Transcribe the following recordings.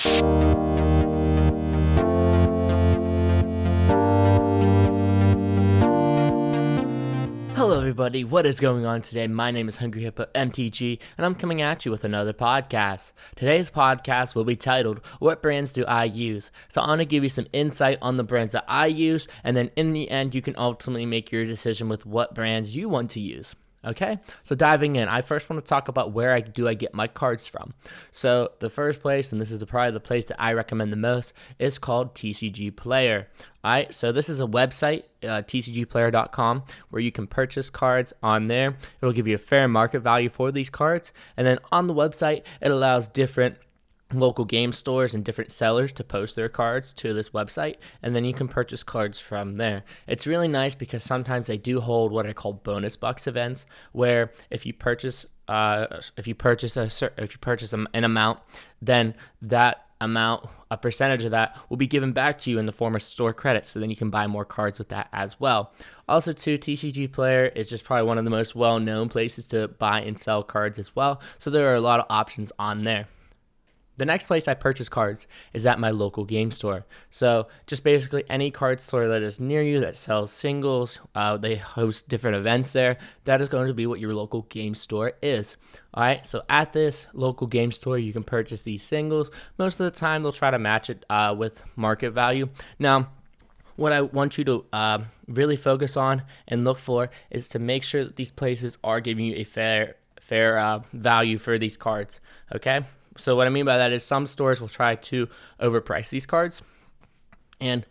Hello everybody, what is going on today? My name is Hungry Hippo MTG, and I'm coming at you with another podcast. Today's podcast will be titled, What Brands Do I Use? So I'm going to give you some insight on the brands that I use, and then in the end you can ultimately make your decision with what brands you want to use. Okay, so diving in, I first want to talk about where I get my cards from. So the first place, and this is probably the place that I recommend the most, is called TCG Player. Alright, so this is a website, tcgplayer.com, where you can purchase cards on there. It'll give you a fair market value for these cards, and then on the website, it allows different local game stores and different sellers to post their cards to this website, and then you can purchase cards from there. It's really nice because sometimes they do hold what are called bonus box events, where if you purchase an amount, then that amount, a percentage of that, will be given back to you in the form of store credits, so then you can buy more cards with that as well. Also, too, TCG Player is just probably one of the most well-known places to buy and sell cards as well, so there are a lot of options on there. The next place I purchase cards is at my local game store. So just basically any card store that is near you that sells singles, they host different events there. That is going to be what your local game store is. All right, so at this local game store, you can purchase these singles. Most of the time, they'll try to match it with market value. Now, what I want you to really focus on and look for is to make sure that these places are giving you a fair value for these cards, okay? So what I mean by that is some stores will try to overprice these cards, and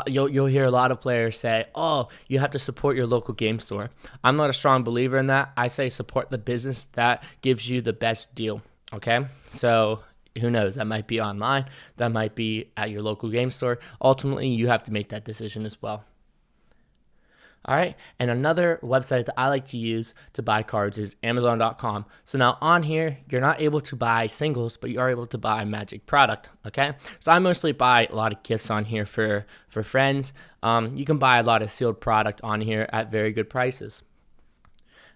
you'll hear a lot of players say, "Oh, you have to support your local game store." I'm not a strong believer in that. I say support the business that gives you the best deal. Okay, so who knows? That might be online, that might be at your local game store. Ultimately, you have to make that decision as well. All right, and another website that I like to use to buy cards is Amazon.com. So now on here, you're not able to buy singles, but you are able to buy Magic product, okay? So I mostly buy a lot of gifts on here for friends. You can buy a lot of sealed product on here at very good prices.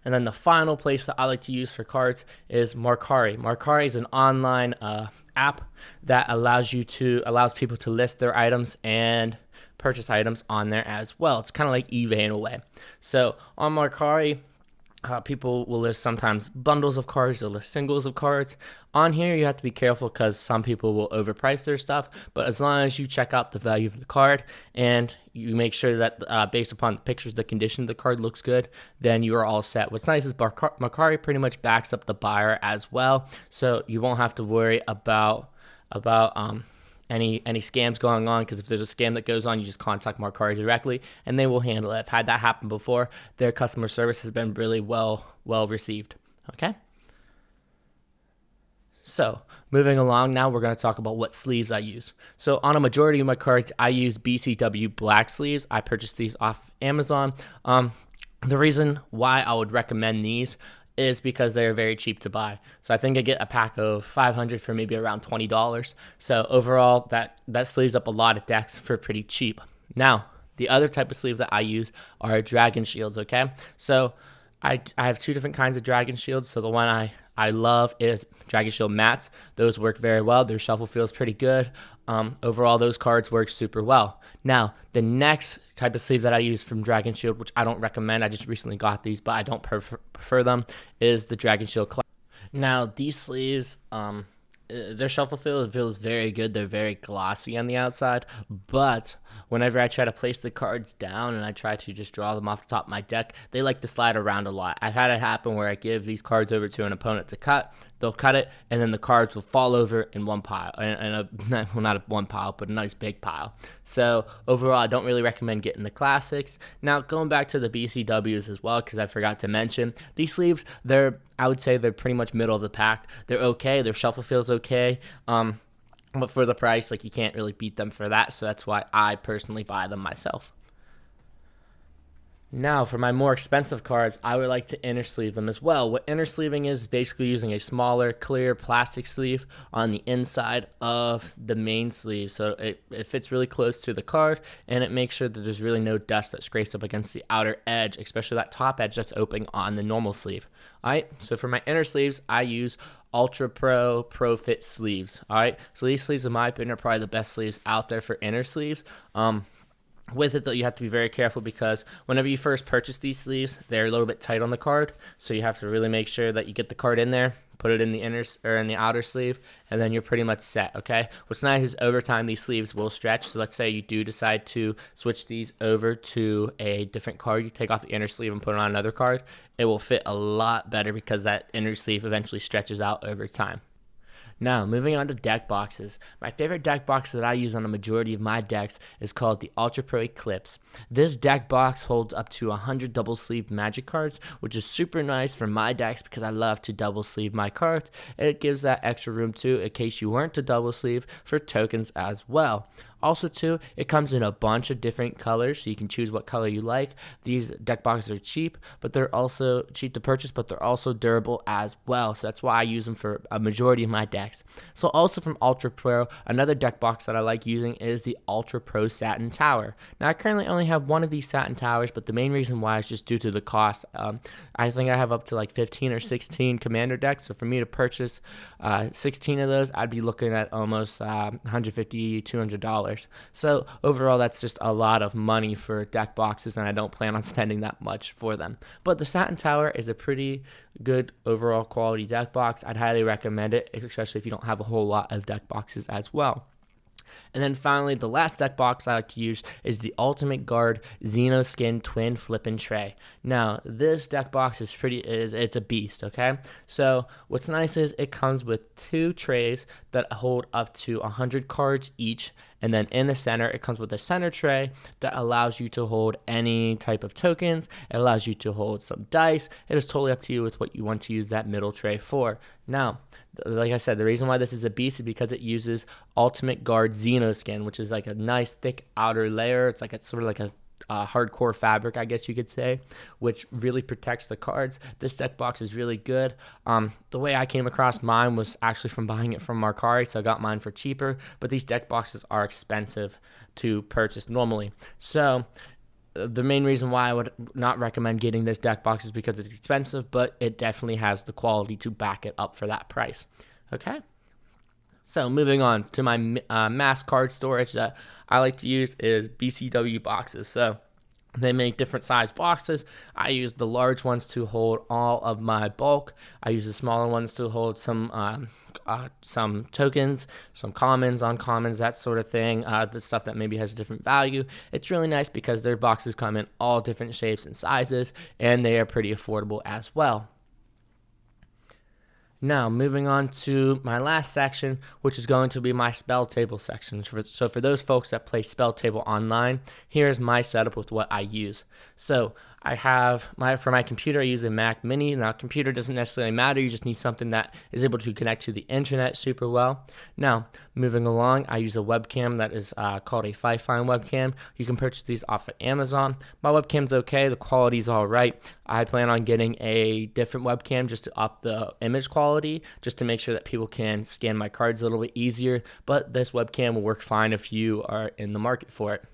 And then the final place that I like to use for cards is Mercari. Mercari is an online app that allows people to list their items and purchase items on there as well. It's kind of like eBay in a way. So on Mercari, people will list sometimes bundles of cards, they'll list singles of cards. On here, you have to be careful because some people will overprice their stuff, but as long as you check out the value of the card and you make sure that based upon the pictures, the condition of the card looks good, then you are all set. What's nice is Mercari pretty much backs up the buyer as well, so you won't have to worry about any scams going on, because if there's a scam that goes on, you just contact Mercari directly and they will handle it. I've had that happen before. Their customer service has been really well received. Okay? So, moving along now, we're going to talk about what sleeves I use. So, on a majority of my cards, I use BCW black sleeves. I purchased these off Amazon. The reason why I would recommend these is because they're very cheap to buy. So I think I get a pack of 500 for maybe around $20. So overall, that sleeves up a lot of decks for pretty cheap. Now, the other type of sleeve that I use are dragon shields, okay? So I have two different kinds of dragon shields. So the one I love is Dragon Shield Mats. Those work very well. Their shuffle feels pretty good. Overall, those cards work super well. Now, the next type of sleeve that I use from Dragon Shield, which I don't recommend, I just recently got these, but I don't prefer them, is the Dragon Shield Classic. Now, these sleeves, their shuffle feels very good. They're very glossy on the outside, but whenever I try to place the cards down and I try to just draw them off the top of my deck, they like to slide around a lot. I've had it happen where I give these cards over to an opponent to cut, they'll cut it, and then the cards will fall over in one pile, not one pile, but a nice big pile. So overall, I don't really recommend getting the classics. Now, going back to the BCWs as well, because I forgot to mention, these sleeves, I would say they're pretty much middle of the pack. They're okay, their shuffle feels okay, but for the price, you can't really beat them for that, so that's why I personally buy them myself. Now, for my more expensive cards, I would like to inner sleeve them as well. What inner sleeving is basically using a smaller, clear plastic sleeve on the inside of the main sleeve. So it fits really close to the card, and it makes sure that there's really no dust that scrapes up against the outer edge, especially that top edge that's open on the normal sleeve. All right, so for my inner sleeves, I use Ultra Pro Pro Fit sleeves. All right, so these sleeves, in my opinion, are probably the best sleeves out there for inner sleeves. With it, though, you have to be very careful because whenever you first purchase these sleeves, they're a little bit tight on the card. So you have to really make sure that you get the card in there, put it in the inner or in the outer sleeve, and then you're pretty much set, okay? What's nice is over time, these sleeves will stretch. So let's say you do decide to switch these over to a different card. You take off the inner sleeve and put it on another card. It will fit a lot better because that inner sleeve eventually stretches out over time. Now, moving on to deck boxes. My favorite deck box that I use on the majority of my decks is called the Ultra Pro Eclipse. This deck box holds up to 100 double sleeve magic cards, which is super nice for my decks because I love to double sleeve my cards, and it gives that extra room too in case you weren't to double sleeve for tokens as well. Also, too, it comes in a bunch of different colors, so you can choose what color you like. These deck boxes are cheap, but they're also cheap to purchase, but they're also durable as well. So that's why I use them for a majority of my decks. So also from Ultra Pro, another deck box that I like using is the Ultra Pro Satin Tower. Now, I currently only have one of these Satin Towers, but the main reason why is just due to the cost. I think I have up to like 15 or 16 Commander decks, so for me to purchase 16 of those, I'd be looking at almost $150, $200. So overall, that's just a lot of money for deck boxes, and I don't plan on spending that much for them. But the Satin Tower is a pretty good overall quality deck box. I'd highly recommend it, especially if you don't have a whole lot of deck boxes as well. And then finally, the last deck box I like to use is the Ultimate Guard Xenoskin Twin Flippin' Tray. Now, this deck box is it's a beast, okay? So what's nice is it comes with 2 trays that hold up to 100 cards each. And then in the center, it comes with a center tray that allows you to hold any type of tokens. It allows you to hold some dice. It is totally up to you with what you want to use that middle tray for. Now, like I said, the reason why this is a beast is because it uses Ultimate Guard Xenoskin, which is like a nice thick outer layer. It's like it's sort of like a hardcore fabric, I guess you could say, which really protects the cards. This deck box is really good. The way I came across mine was actually from buying it from Mercari, so I got mine for cheaper, but these deck boxes are expensive to purchase normally. So the main reason why I would not recommend getting this deck box is because it's expensive, but it definitely has the quality to back it up for that price. Okay? So moving on to my mass card storage that I like to use is BCW boxes. So they make different size boxes. I use the large ones to hold all of my bulk. I use the smaller ones to hold some tokens, some commons, uncommons, that sort of thing, the stuff that maybe has different value. It's really nice because their boxes come in all different shapes and sizes, and they are pretty affordable as well. Now, moving on to my last section, which is going to be my spell table section. So for those folks that play spell table online, here's my setup with what I use. So I have for my computer, I use a Mac Mini. Now, computer doesn't necessarily matter. You just need something that is able to connect to the internet super well. Now, moving along, I use a webcam that is called a Fifine webcam. You can purchase these off of Amazon. My webcam's okay. The quality's all right. I plan on getting a different webcam just to up the image quality, just to make sure that people can scan my cards a little bit easier. But this webcam will work fine if you are in the market for it.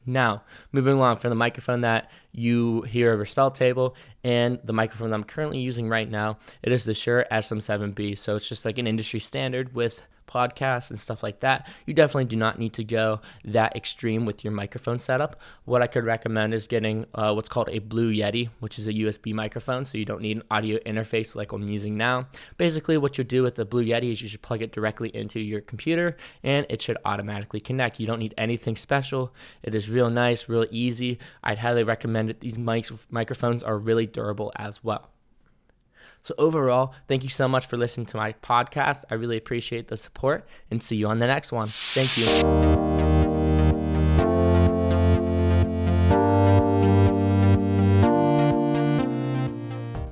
Now, moving along from the microphone that you hear over Spell Table and the microphone that I'm currently using right now, it is the Shure SM7B. So it's just like an industry standard with podcasts and stuff like that. You definitely do not need to go that extreme with your microphone setup. What I could recommend is getting what's called a Blue Yeti, which is a USB microphone, so you don't need an audio interface like I'm using now. Basically, what you do with the Blue Yeti is you should plug it directly into your computer, and it should automatically connect. You don't need anything special. It is real nice, real easy. I'd highly recommend it. These microphones are really durable as well. So overall, thank you so much for listening to my podcast. I really appreciate the support, and see you on the next one. Thank you.